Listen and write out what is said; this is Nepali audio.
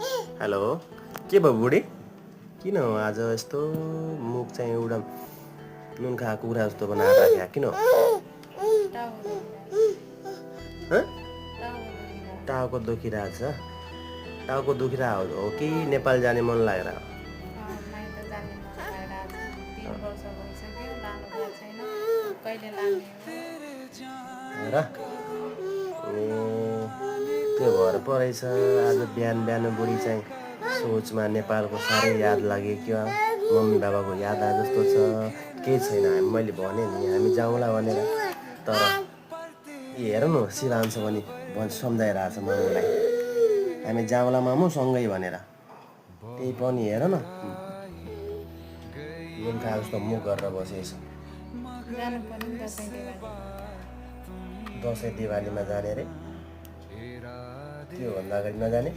हेलो के भयो बुढी किन हो आज यस्तो मुख चाहिँ एउटा नुन खाएको कुखुरा जस्तो बनाएर राख्या किन हो हँ? टाउको दुखिरहेछ टाउको दुखिरहेको हो कि नेपाल जाने मन लागेर हो? र त्यो भएर परेछ आज बिहान बिहान बुढी चाहिँ सोचमा नेपालको साह्रै याद लाग्यो क्या मम्मी बाबाको याद आए जस्तो छ केही छैन मैले भने नि हामी जाउँला भनेर तर हेर न शिवांश पनि सम्झाइरहेछ मामुलाई हामी जाउँला मामु सँगै भनेर त्यही पनि हेर न नुन खाएको जस्तो मुख गरेर बसेछ दसैँ दिवालीमा जाने रे त्योभन्दा अगाडि नजाने